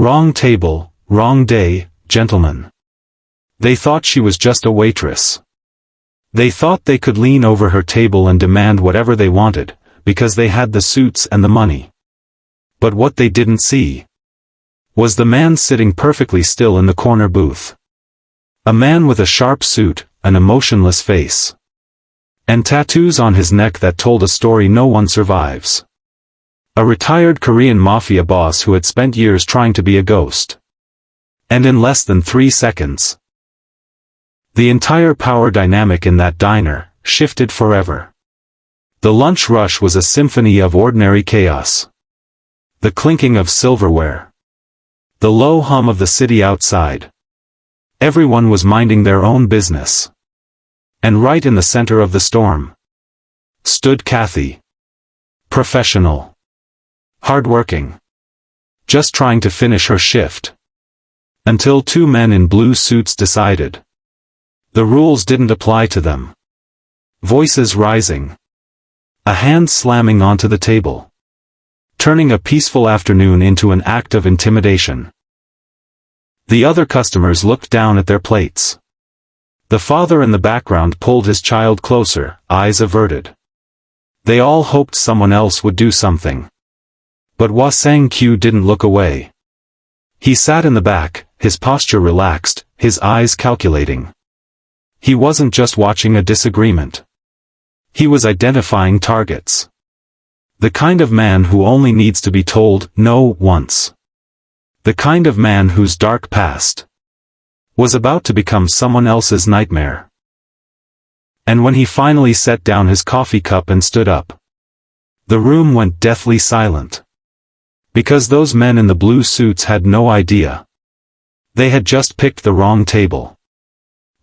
Wrong table, wrong day, gentlemen. They thought she was just a waitress. They thought they could lean over her table and demand whatever they wanted, because they had the suits and the money. But what they didn't see was the man sitting perfectly still in the corner booth. A man with a sharp suit, an emotionless face, and tattoos on his neck that told a story no one survives. A retired Korean Mafia boss who had spent years trying to be a ghost. And in less than 3 seconds, the entire power dynamic in that diner shifted forever. The lunch rush was a symphony of ordinary chaos. The clinking of silverware. The low hum of the city outside. Everyone was minding their own business. And right in the center of the storm stood Kathy. Professional. Hardworking. Just trying to finish her shift. Until 2 men in blue suits decided the rules didn't apply to them. Voices rising. A hand slamming onto the table. Turning a peaceful afternoon into an act of intimidation. The other customers looked down at their plates. The father in the background pulled his child closer, eyes averted. They all hoped someone else would do something. But Sang-kyu didn't look away. He sat in the back, his posture relaxed, his eyes calculating. He wasn't just watching a disagreement. He was identifying targets. The kind of man who only needs to be told no once. The kind of man whose dark past was about to become someone else's nightmare. And when he finally set down his coffee cup and stood up, the room went deathly silent. Because those men in the blue suits had no idea. They had just picked the wrong table.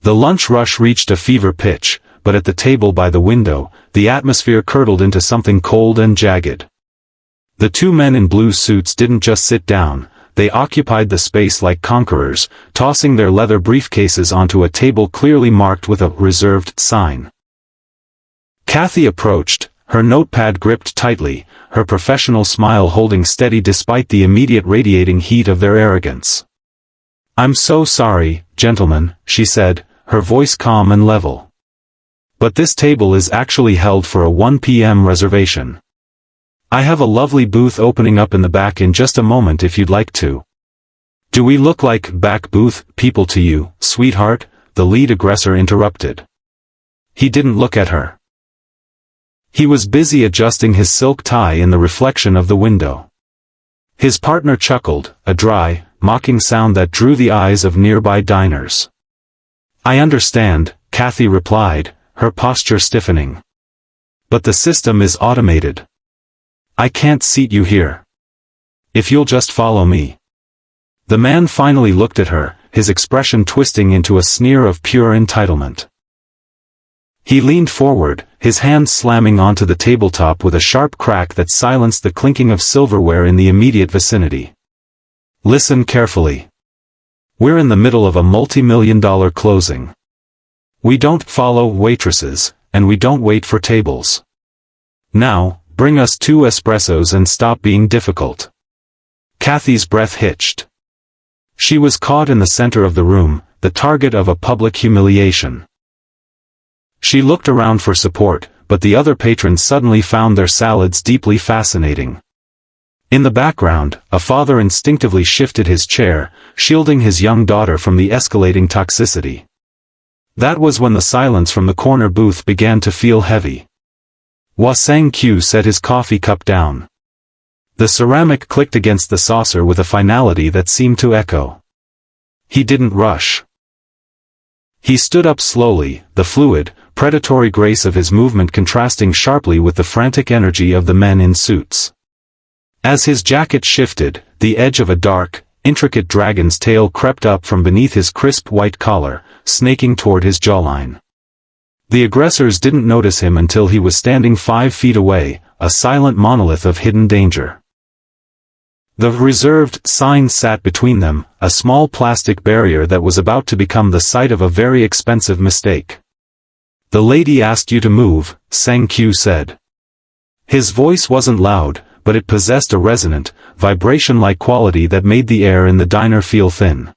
The lunch rush reached a fever pitch, but at the table by the window, the atmosphere curdled into something cold and jagged. The 2 men in blue suits didn't just sit down, they occupied the space like conquerors, tossing their leather briefcases onto a table clearly marked with a reserved sign. Kathy approached, her notepad gripped tightly, her professional smile holding steady despite the immediate radiating heat of their arrogance. "I'm so sorry, gentlemen," she said, her voice calm and level. "But this table is actually held for a 1 p.m. reservation. I have a lovely booth opening up in the back in just a moment if you'd like to." "Do we look like back booth people to you, sweetheart?" the lead aggressor interrupted. He didn't look at her. He was busy adjusting his silk tie in the reflection of the window. His partner chuckled, a dry, mocking sound that drew the eyes of nearby diners. "I understand," Kathy replied, her posture stiffening. "But the system is automated. I can't seat you here. If you'll just follow me." The man finally looked at her, his expression twisting into a sneer of pure entitlement. He leaned forward, his hand slamming onto the tabletop with a sharp crack that silenced the clinking of silverware in the immediate vicinity. "Listen carefully. We're in the middle of a multi-million-dollar closing. We don't follow waitresses, and we don't wait for tables. Now, bring us 2 espressos and stop being difficult." Kathy's breath hitched. She was caught in the center of the room, the target of a public humiliation. She looked around for support, but the other patrons suddenly found their salads deeply fascinating. In the background, a father instinctively shifted his chair, shielding his young daughter from the escalating toxicity. That was when the silence from the corner booth began to feel heavy. Sang-kyu set his coffee cup down. The ceramic clicked against the saucer with a finality that seemed to echo. He didn't rush. He stood up slowly, the fluid, predatory grace of his movement contrasting sharply with the frantic energy of the men in suits. As his jacket shifted, the edge of a dark, intricate dragon's tail crept up from beneath his crisp white collar, snaking toward his jawline. The aggressors didn't notice him until he was standing 5 feet away, a silent monolith of hidden danger. The reserved sign sat between them, a small plastic barrier that was about to become the site of a very expensive mistake. "The lady asked you to move," Sang-kyu said. His voice wasn't loud, but it possessed a resonant, vibration-like quality that made the air in the diner feel thin.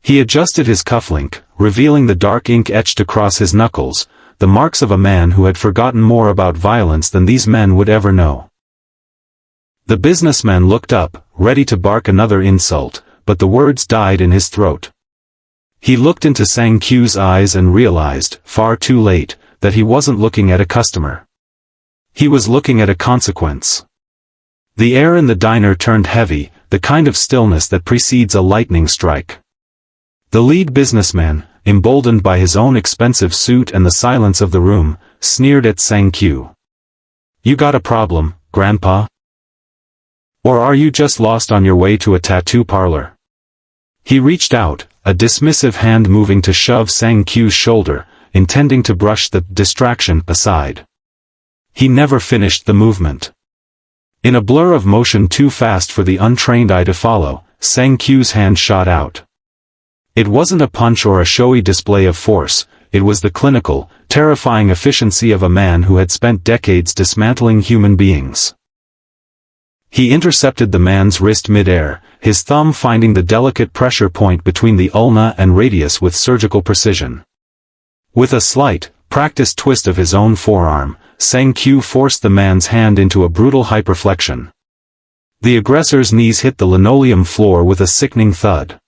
He adjusted his cufflink, revealing the dark ink etched across his knuckles, the marks of a man who had forgotten more about violence than these men would ever know. The businessman looked up, ready to bark another insult, but the words died in his throat. He looked into Sang Q's eyes and realized, far too late, that he wasn't looking at a customer. He was looking at a consequence. The air in the diner turned heavy, the kind of stillness that precedes a lightning strike. The lead businessman, emboldened by his own expensive suit and the silence of the room, sneered at Sang Q. "You got a problem, Grandpa? Or are you just lost on your way to a tattoo parlor?" He reached out, a dismissive hand moving to shove Sang Q's shoulder, intending to brush the distraction aside. He never finished the movement. In a blur of motion too fast for the untrained eye to follow, Sang Q's hand shot out. It wasn't a punch or a showy display of force, it was the clinical, terrifying efficiency of a man who had spent decades dismantling human beings. He intercepted the man's wrist mid-air, his thumb finding the delicate pressure point between the ulna and radius with surgical precision. With a slight, practiced twist of his own forearm, Sang Q forced the man's hand into a brutal hyperflexion. The aggressor's knees hit the linoleum floor with a sickening thud.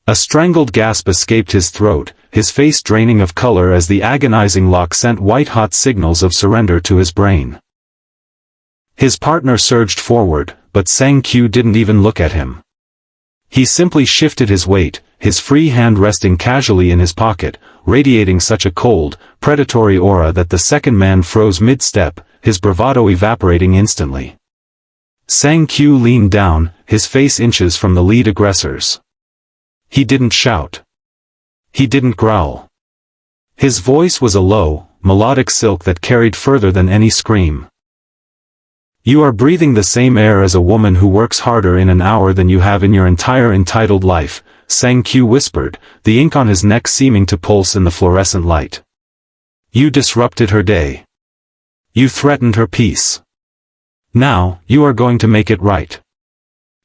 A strangled gasp escaped his throat, his face draining of color as the agonizing lock sent white-hot signals of surrender to his brain. His partner surged forward, but Sang Q didn't even look at him. He simply shifted his weight, his free hand resting casually in his pocket, radiating such a cold, predatory aura that the second man froze mid-step, his bravado evaporating instantly. Sang Q leaned down, his face inches from the lead aggressor's. He didn't shout. He didn't growl. His voice was a low, melodic silk that carried further than any scream. "You are breathing the same air as a woman who works harder in an hour than you have in your entire entitled life," Sang Q whispered, the ink on his neck seeming to pulse in the fluorescent light. "You disrupted her day. You threatened her peace. Now, you are going to make it right."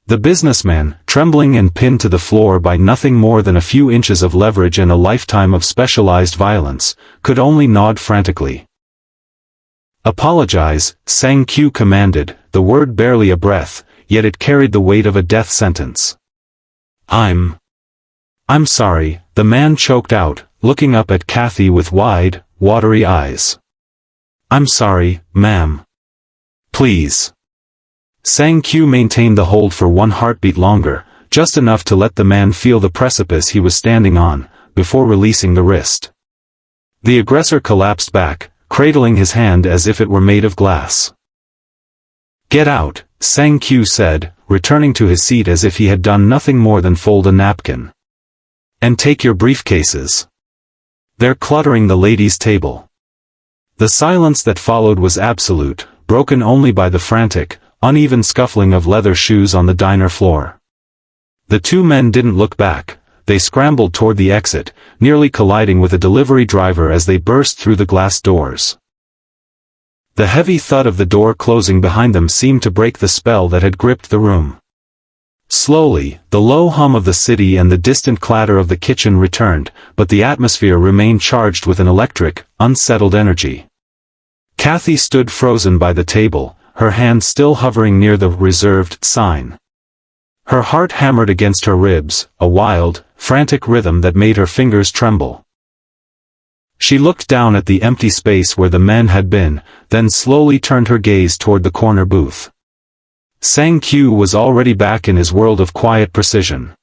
The businessman, trembling and pinned to the floor by nothing more than a few inches of leverage and a lifetime of specialized violence, could only nod frantically. "Apologize," Sang Q commanded, the word barely a breath, yet it carried the weight of a death sentence. I'm sorry," the man choked out, looking up at Kathy with wide, watery eyes. "I'm sorry, ma'am. Please." Sang Q maintained the hold for one heartbeat longer, just enough to let the man feel the precipice he was standing on, before releasing the wrist. The aggressor collapsed back, cradling his hand as if it were made of glass. "Get out," Sang Q said, returning to his seat as if he had done nothing more than fold a napkin. "And take your briefcases. They're cluttering the ladies' table." The silence that followed was absolute, broken only by the frantic, uneven scuffling of leather shoes on the diner floor. The two men didn't look back, they scrambled toward the exit, nearly colliding with a delivery driver as they burst through the glass doors. The heavy thud of the door closing behind them seemed to break the spell that had gripped the room. Slowly, the low hum of the city and the distant clatter of the kitchen returned, but the atmosphere remained charged with an electric, unsettled energy. Kathy stood frozen by the table, her hand still hovering near the reserved sign. Her heart hammered against her ribs, a wild, frantic rhythm that made her fingers tremble. She looked down at the empty space where the men had been, then slowly turned her gaze toward the corner booth. Sang Q was already back in his world of quiet precision.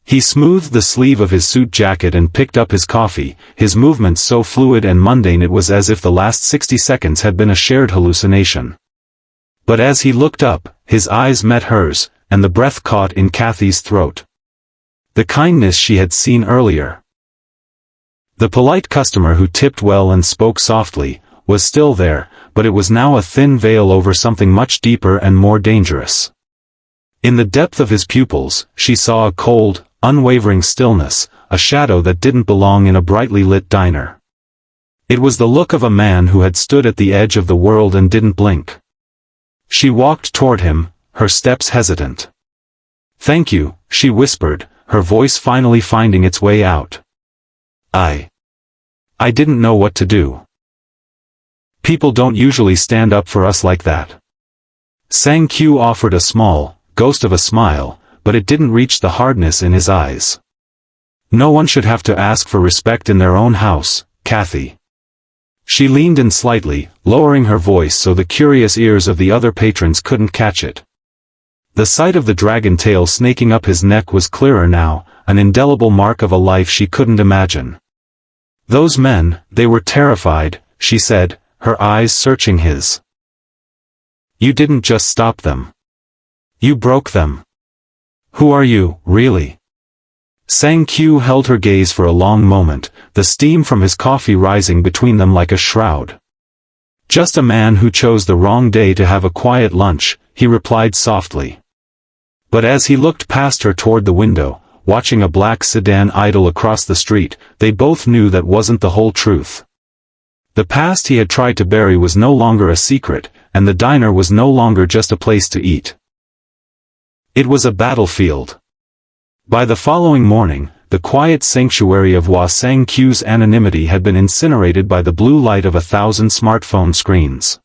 He smoothed the sleeve of his suit jacket and picked up his coffee, his movements so fluid and mundane it was as if the last 60 seconds had been a shared hallucination. But as he looked up, his eyes met hers, and the breath caught in Kathy's throat. The kindness she had seen earlier. The polite customer who tipped well and spoke softly, was still there, but it was now a thin veil over something much deeper and more dangerous. In the depth of his pupils, she saw a cold, unwavering stillness, a shadow that didn't belong in a brightly lit diner. It was the look of a man who had stood at the edge of the world and didn't blink. She walked toward him, her steps hesitant. "Thank you," she whispered, her voice finally finding its way out. I didn't know what to do. People don't usually stand up for us like that." Sang-Q offered a small, ghost of a smile, but it didn't reach the hardness in his eyes. "No one should have to ask for respect in their own house, Kathy." She leaned in slightly, lowering her voice so the curious ears of the other patrons couldn't catch it. The sight of the dragon tail snaking up his neck was clearer now, an indelible mark of a life she couldn't imagine. "Those men, they were terrified," she said, her eyes searching his. "You didn't just stop them. You broke them. Who are you, really?" Sang-Q held her gaze for a long moment, the steam from his coffee rising between them like a shroud. "Just a man who chose the wrong day to have a quiet lunch," he replied softly. But as he looked past her toward the window, watching a black sedan idle across the street, they both knew that wasn't the whole truth. The past he had tried to bury was no longer a secret, and the diner was no longer just a place to eat. It was a battlefield. By the following morning, the quiet sanctuary of Sang-Q's anonymity had been incinerated by the blue light of 1,000 smartphone screens.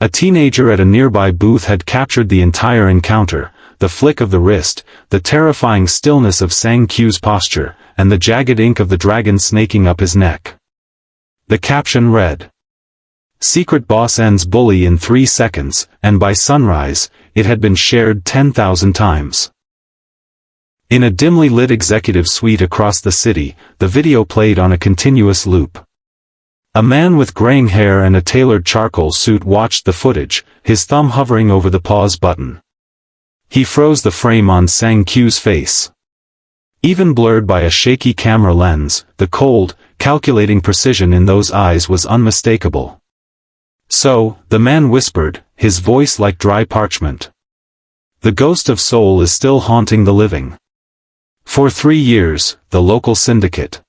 A teenager at a nearby booth had captured the entire encounter, the flick of the wrist, the terrifying stillness of Sang-Q's posture, and the jagged ink of the dragon snaking up his neck. The caption read, "Secret boss ends bully in 3 seconds," and by sunrise, it had been shared 10,000 times. In a dimly lit executive suite across the city, the video played on a continuous loop. A man with graying hair and a tailored charcoal suit watched the footage, his thumb hovering over the pause button. He froze the frame on Sang-Q's face. Even blurred by a shaky camera lens, the cold, calculating precision in those eyes was unmistakable. "So," the man whispered, his voice like dry parchment. "The ghost of Seoul is still haunting the living. For 3 years, the local syndicate."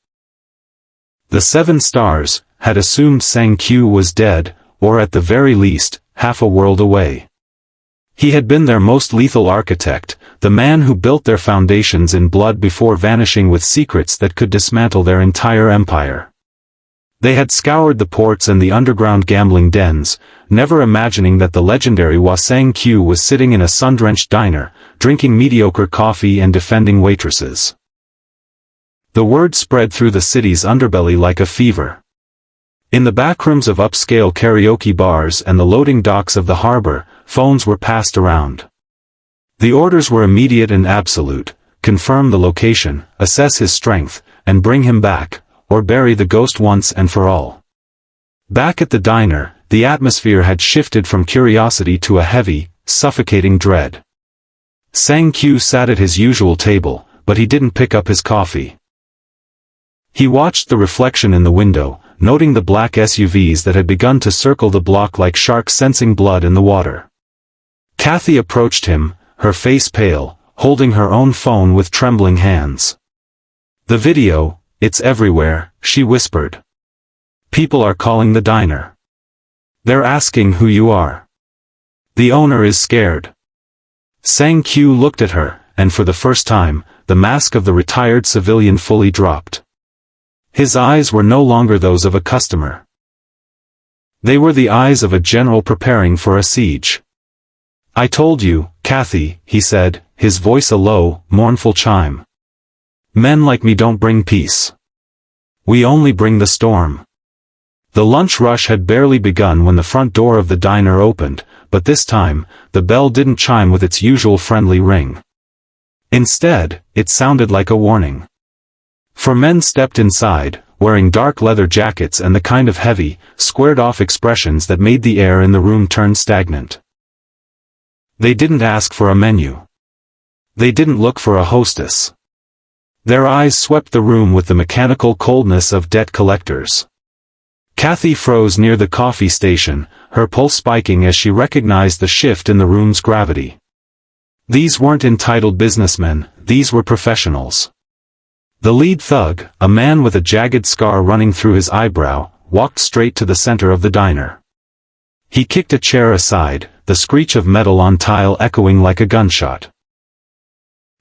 The 7 stars had assumed Sang-Q was dead, or at the very least, half a world away. He had been their most lethal architect, the man who built their foundations in blood before vanishing with secrets that could dismantle their entire empire. They had scoured the ports and the underground gambling dens, never imagining that the legendary Sang-Q was sitting in a sun-drenched diner, drinking mediocre coffee and defending waitresses. The word spread through the city's underbelly like a fever. In the backrooms of upscale karaoke bars and the loading docks of the harbor, phones were passed around. The orders were immediate and absolute: confirm the location, assess his strength, and bring him back, or bury the ghost once and for all. Back at the diner, the atmosphere had shifted from curiosity to a heavy, suffocating dread. Sang-Q sat at his usual table, but he didn't pick up his coffee. He watched the reflection in the window, noting the black SUVs that had begun to circle the block like sharks sensing blood in the water. Kathy approached him, her face pale, holding her own phone with trembling hands. "The video, it's everywhere," she whispered. "People are calling the diner. They're asking who you are. The owner is scared." Sang-Q looked at her, and for the first time, the mask of the retired civilian fully dropped. His eyes were no longer those of a customer. They were the eyes of a general preparing for a siege. "I told you, Kathy," he said, his voice a low, mournful chime. "Men like me don't bring peace. We only bring the storm." The lunch rush had barely begun when the front door of the diner opened, but this time, the bell didn't chime with its usual friendly ring. Instead, it sounded like a warning. 4 men stepped inside, wearing dark leather jackets and the kind of heavy, squared-off expressions that made the air in the room turn stagnant. They didn't ask for a menu. They didn't look for a hostess. Their eyes swept the room with the mechanical coldness of debt collectors. Kathy froze near the coffee station, her pulse spiking as she recognized the shift in the room's gravity. These weren't entitled businessmen, these were professionals. The lead thug, a man with a jagged scar running through his eyebrow, walked straight to the center of the diner. He kicked a chair aside, the screech of metal on tile echoing like a gunshot.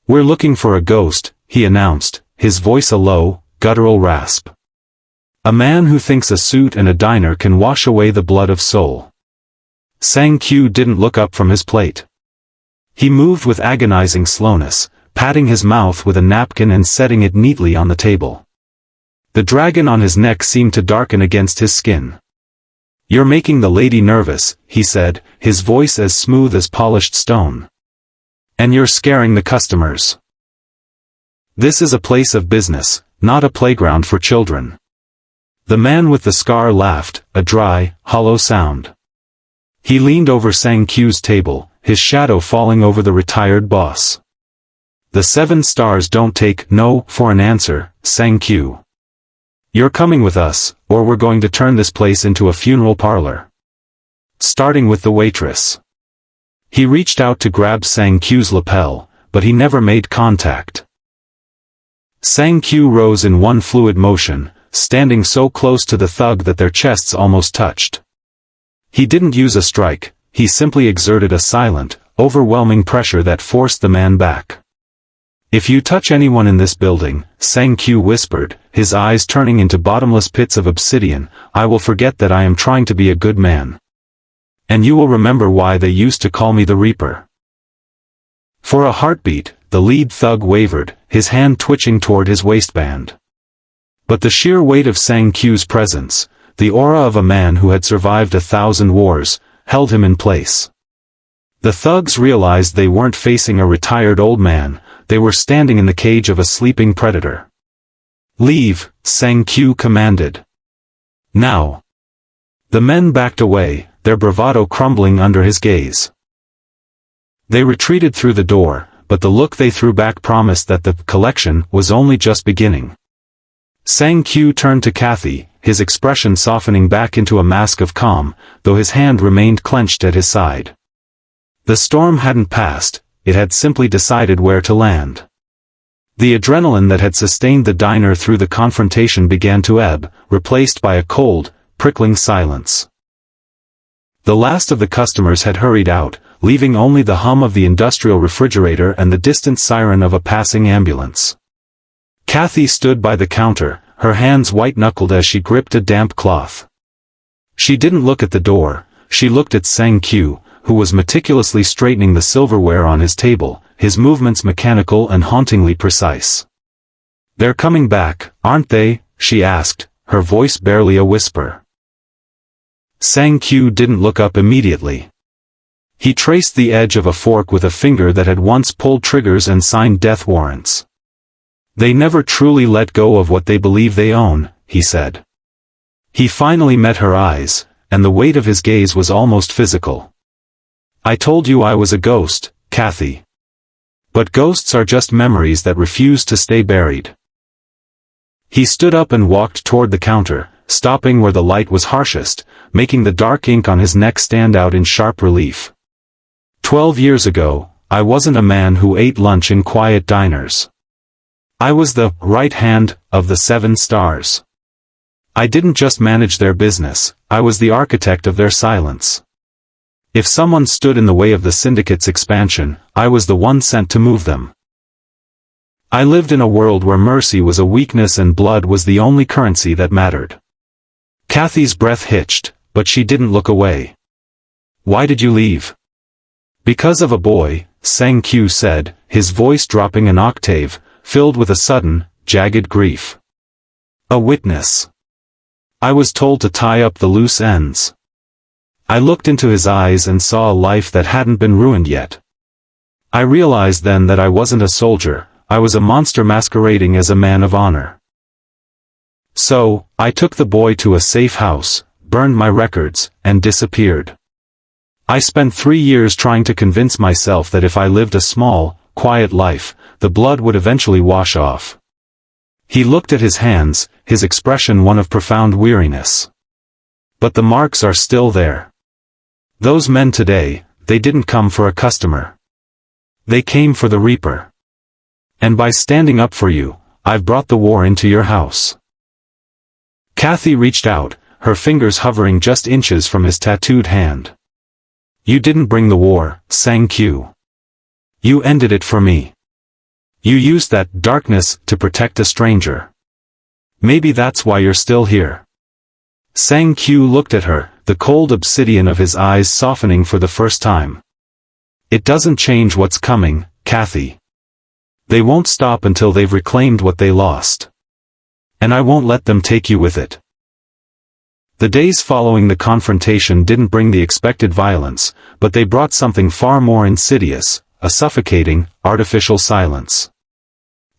"We're looking for a ghost," he announced, his voice a low, guttural rasp. "A man who thinks a suit and a diner can wash away the blood of soul." Sang-Q didn't look up from his plate. He moved with agonizing slowness, patting his mouth with a napkin and setting it neatly on the table. The dragon on his neck seemed to darken against his skin. "You're making the lady nervous," he said, his voice as smooth as polished stone. "And you're scaring the customers. This is a place of business, not a playground for children." The man with the scar laughed, a dry, hollow sound. He leaned over Sang-Q's table, his shadow falling over the retired boss. "The 7 stars don't take no for an answer, Sang-Q. You're coming with us, or we're going to turn this place into a funeral parlor. Starting with the waitress." He reached out to grab Sang-Q's lapel, but he never made contact. Sang-Q rose in one fluid motion, standing so close to the thug that their chests almost touched. He didn't use a strike, he simply exerted a silent, overwhelming pressure that forced the man back. "If you touch anyone in this building," Sang-Q whispered, his eyes turning into bottomless pits of obsidian, "I will forget that I am trying to be a good man. And you will remember why they used to call me the Reaper." For a heartbeat, the lead thug wavered, his hand twitching toward his waistband. But the sheer weight of Sang-Q's presence, the aura of a man who had survived 1,000 wars, held him in place. The thugs realized they weren't facing a retired old man, they were standing in the cage of a sleeping predator. "Leave," Sang-Q commanded. "Now." The men backed away, their bravado crumbling under his gaze. They retreated through the door, but the look they threw back promised that the collection was only just beginning. Sang-Q turned to Kathy, his expression softening back into a mask of calm, though his hand remained clenched at his side. The storm hadn't passed, it had simply decided where to land. The adrenaline that had sustained the diner through the confrontation began to ebb, replaced by a cold, prickling silence. The last of the customers had hurried out, leaving only the hum of the industrial refrigerator and the distant siren of a passing ambulance. Kathy stood by the counter, her hands white-knuckled as she gripped a damp cloth. She didn't look at the door, she looked at Sang-Q, who was meticulously straightening the silverware on his table, his movements mechanical and hauntingly precise. "They're coming back, aren't they?" she asked, her voice barely a whisper. Sang-Q didn't look up immediately. He traced the edge of a fork with a finger that had once pulled triggers and signed death warrants. "They never truly let go of what they believe they own," he said. He finally met her eyes, and the weight of his gaze was almost physical. "I told you I was a ghost, Kathy. But ghosts are just memories that refuse to stay buried." He stood up and walked toward the counter, stopping where the light was harshest, making the dark ink on his neck stand out in sharp relief. 12 years ago, I wasn't a man who ate lunch in quiet diners. I was the right hand of the 7 stars. I didn't just manage their business, I was the architect of their silence. If someone stood in the way of the syndicate's expansion, I was the one sent to move them. I lived in a world where mercy was a weakness and blood was the only currency that mattered. Kathy's breath hitched, but she didn't look away. "Why did you leave?" "Because of a boy," Sang-Q said, his voice dropping an octave, filled with a sudden, jagged grief. "A witness. I was told to tie up the loose ends." I looked into his eyes and saw a life that hadn't been ruined yet. I realized then that I wasn't a soldier, I was a monster masquerading as a man of honor. So, I took the boy to a safe house, burned my records, and disappeared. I spent 3 years trying to convince myself that if I lived a small, quiet life, the blood would eventually wash off. He looked at his hands, his expression one of profound weariness. "But the marks are still there. Those men today, they didn't come for a customer. They came for the Reaper. And by standing up for you, I've brought the war into your house." Kathy reached out, her fingers hovering just inches from his tattooed hand. You didn't bring the war, sang Q. You ended it for me. You used that darkness to protect a stranger. Maybe that's why you're still here. Sang Q looked at her, the cold obsidian of his eyes softening for the first time. It doesn't change what's coming, Kathy. They won't stop until they've reclaimed what they lost. And I won't let them take you with it. The days following the confrontation didn't bring the expected violence, but they brought something far more insidious, a suffocating, artificial silence.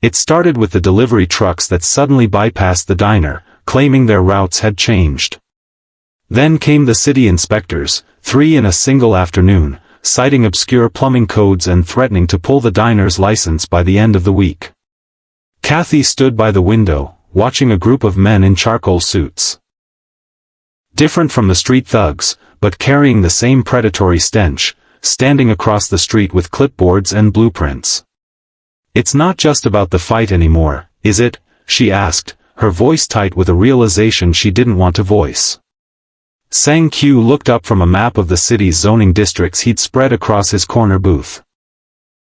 It started with the delivery trucks that suddenly bypassed the diner, claiming their routes had changed. Then came the city inspectors, 3 in a single afternoon, citing obscure plumbing codes and threatening to pull the diner's license by the end of the week. Kathy stood by the window, watching a group of men in charcoal suits. Different from the street thugs, but carrying the same predatory stench, standing across the street with clipboards and blueprints. It's not just about the fight anymore, is it? She asked, her voice tight with a realization she didn't want to voice. Sang Q looked up from a map of the city's zoning districts he'd spread across his corner booth.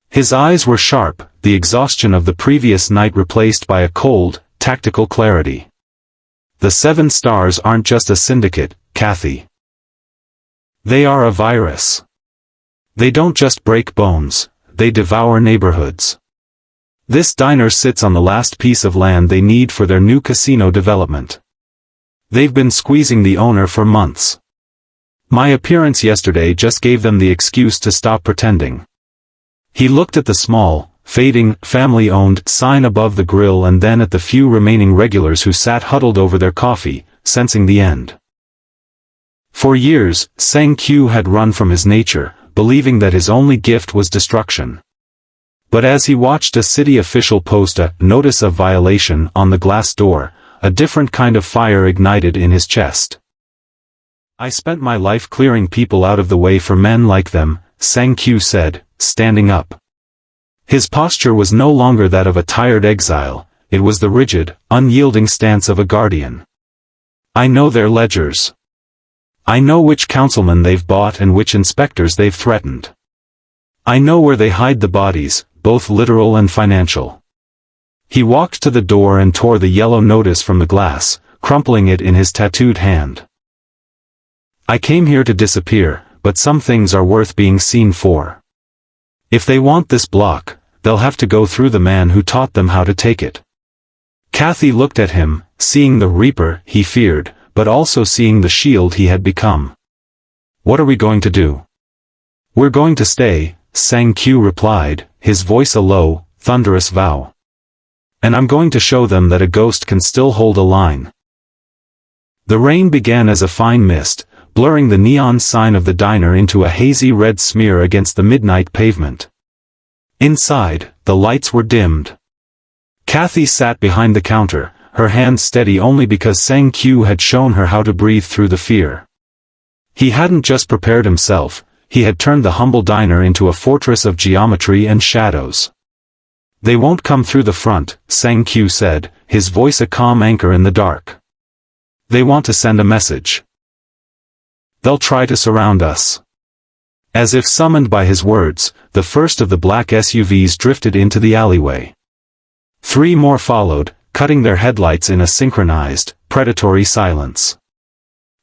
His eyes were sharp, the exhaustion of the previous night replaced by a cold, tactical clarity. The 7 stars aren't just a syndicate, Kathy. They are a virus. They don't just break bones, they devour neighborhoods. This diner sits on the last piece of land they need for their new casino development. They've been squeezing the owner for months. My appearance yesterday just gave them the excuse to stop pretending. He looked at the small, fading, family-owned sign above the grill and then at the few remaining regulars who sat huddled over their coffee, sensing the end. For years, Sang Q had run from his nature, believing that his only gift was destruction. But as he watched a city official post a notice of violation on the glass door, a different kind of fire ignited in his chest. I spent my life clearing people out of the way for men like them, Sang Q said, standing up. His posture was no longer that of a tired exile, it was the rigid, unyielding stance of a guardian. I know their ledgers. I know which councilmen they've bought and which inspectors they've threatened. I know where they hide the bodies, both literal and financial. He walked to the door and tore the yellow notice from the glass, crumpling it in his tattooed hand. I came here to disappear, but some things are worth being seen for. If they want this block, they'll have to go through the man who taught them how to take it. Kathy looked at him, seeing the reaper he feared, but also seeing the shield he had become. What are we going to do? We're going to stay, Sang Q replied, his voice a low, thunderous vow. And I'm going to show them that a ghost can still hold a line. The rain began as a fine mist, blurring the neon sign of the diner into a hazy red smear against the midnight pavement. Inside, the lights were dimmed. Kathy sat behind the counter, her hands steady only because Sang Q had shown her how to breathe through the fear. He hadn't just prepared himself, he had turned the humble diner into a fortress of geometry and shadows. They won't come through the front, Sang Q said, his voice a calm anchor in the dark. They want to send a message. They'll try to surround us. As if summoned by his words, the first of the black SUVs drifted into the alleyway. 3 more followed, cutting their headlights in a synchronized, predatory silence.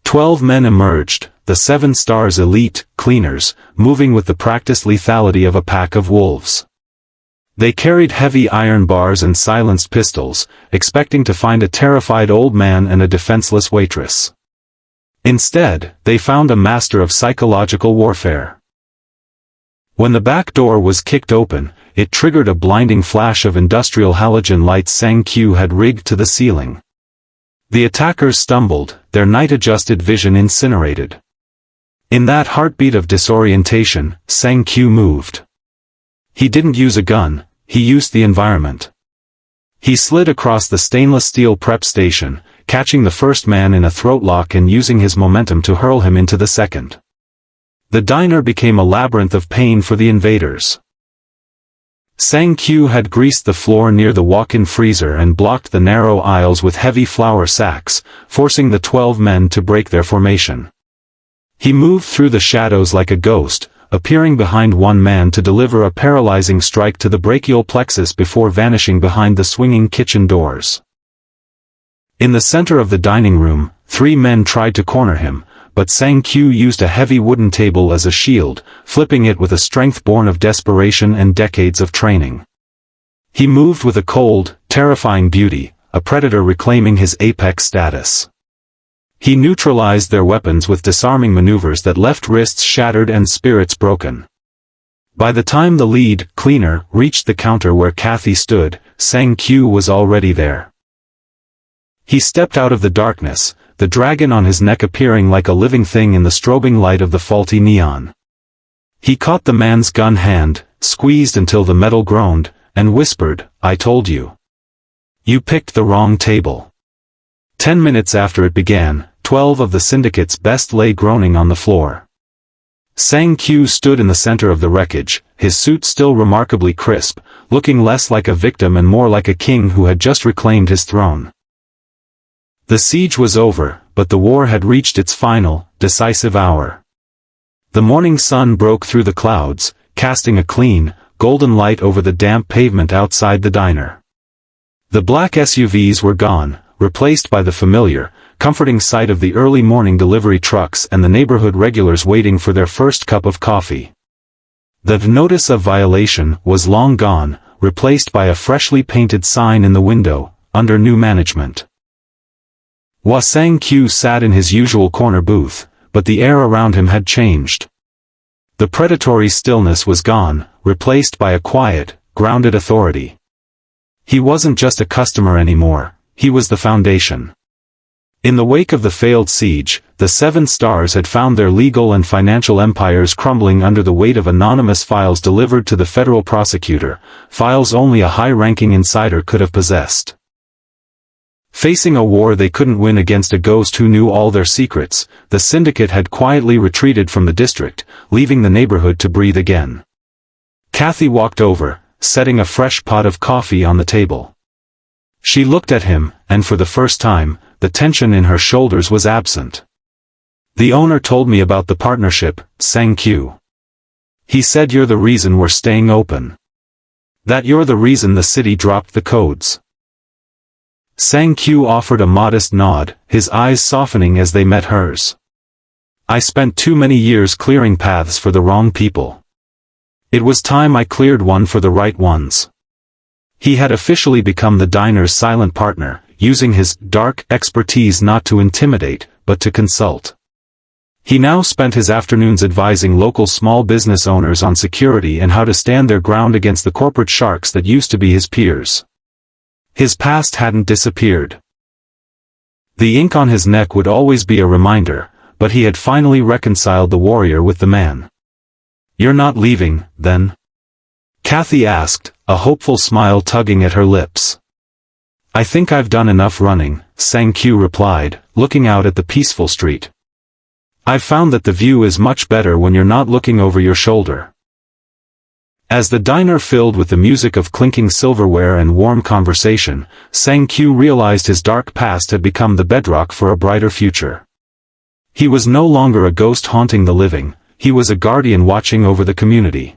12 men emerged, the 7 stars elite, cleaners, moving with the practiced lethality of a pack of wolves. They carried heavy iron bars and silenced pistols, expecting to find a terrified old man and a defenseless waitress. Instead, they found a master of psychological warfare. When the back door was kicked open, it triggered a blinding flash of industrial halogen lights Sang Q had rigged to the ceiling. The attackers stumbled, their night-adjusted vision incinerated. In that heartbeat of disorientation, Sang Q moved. He didn't use a gun, he used the environment. He slid across the stainless steel prep station, catching the first man in a throat lock and using his momentum to hurl him into the second. The diner became a labyrinth of pain for the invaders. Sang Q had greased the floor near the walk-in freezer and blocked the narrow aisles with heavy flour sacks, forcing the 12 men to break their formation. He moved through the shadows like a ghost, appearing behind one man to deliver a paralyzing strike to the brachial plexus before vanishing behind the swinging kitchen doors. In the center of the dining room, 3 men tried to corner him, but Sang-Kyu used a heavy wooden table as a shield, flipping it with a strength born of desperation and decades of training. He moved with a cold, terrifying beauty, a predator reclaiming his apex status. He neutralized their weapons with disarming maneuvers that left wrists shattered and spirits broken. By the time the lead cleaner reached the counter where Kathy stood, Sang-Kyu was already there. He stepped out of the darkness, the dragon on his neck appearing like a living thing in the strobing light of the faulty neon. He caught the man's gun hand, squeezed until the metal groaned, and whispered, "I told you. You picked the wrong table." 10 minutes after it began, 12 of the syndicate's best lay groaning on the floor. Sang-Kyu stood in the center of the wreckage, his suit still remarkably crisp, looking less like a victim and more like a king who had just reclaimed his throne. The siege was over, but the war had reached its final, decisive hour. The morning sun broke through the clouds, casting a clean, golden light over the damp pavement outside the diner. The black SUVs were gone, replaced by the familiar, comforting sight of the early morning delivery trucks and the neighborhood regulars waiting for their first cup of coffee. The notice of violation was long gone, replaced by a freshly painted sign in the window, "Under new management." Sang-Kyu sat in his usual corner booth, but the air around him had changed. The predatory stillness was gone, replaced by a quiet, grounded authority. He wasn't just a customer anymore, he was the foundation. In the wake of the failed siege, the 7 stars had found their legal and financial empires crumbling under the weight of anonymous files delivered to the federal prosecutor, files only a high-ranking insider could have possessed. Facing a war they couldn't win against a ghost who knew all their secrets, the syndicate had quietly retreated from the district, leaving the neighborhood to breathe again. Kathy walked over, setting a fresh pot of coffee on the table. She looked at him, and for the first time, the tension in her shoulders was absent. "The owner told me about the partnership, Sang-Kyu. He said you're the reason we're staying open. That you're the reason the city dropped the codes." Sang-Kyu offered a modest nod, his eyes softening as they met hers. "I spent too many years clearing paths for the wrong people. It was time I cleared one for the right ones." He had officially become the diner's silent partner, using his dark expertise not to intimidate, but to consult. He now spent his afternoons advising local small business owners on security and how to stand their ground against the corporate sharks that used to be his peers. His past hadn't disappeared. The ink on his neck would always be a reminder, but he had finally reconciled the warrior with the man. "You're not leaving, then?" Kathy asked, a hopeful smile tugging at her lips. "I think I've done enough running," Sang-Kyu replied, looking out at the peaceful street. "I've found that the view is much better when you're not looking over your shoulder." As the diner filled with the music of clinking silverware and warm conversation, Sang-Kyu realized his dark past had become the bedrock for a brighter future. He was no longer a ghost haunting the living, he was a guardian watching over the community.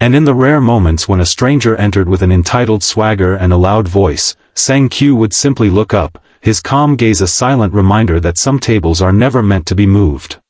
And in the rare moments when a stranger entered with an entitled swagger and a loud voice, Sang-Kyu would simply look up, his calm gaze a silent reminder that some tables are never meant to be moved.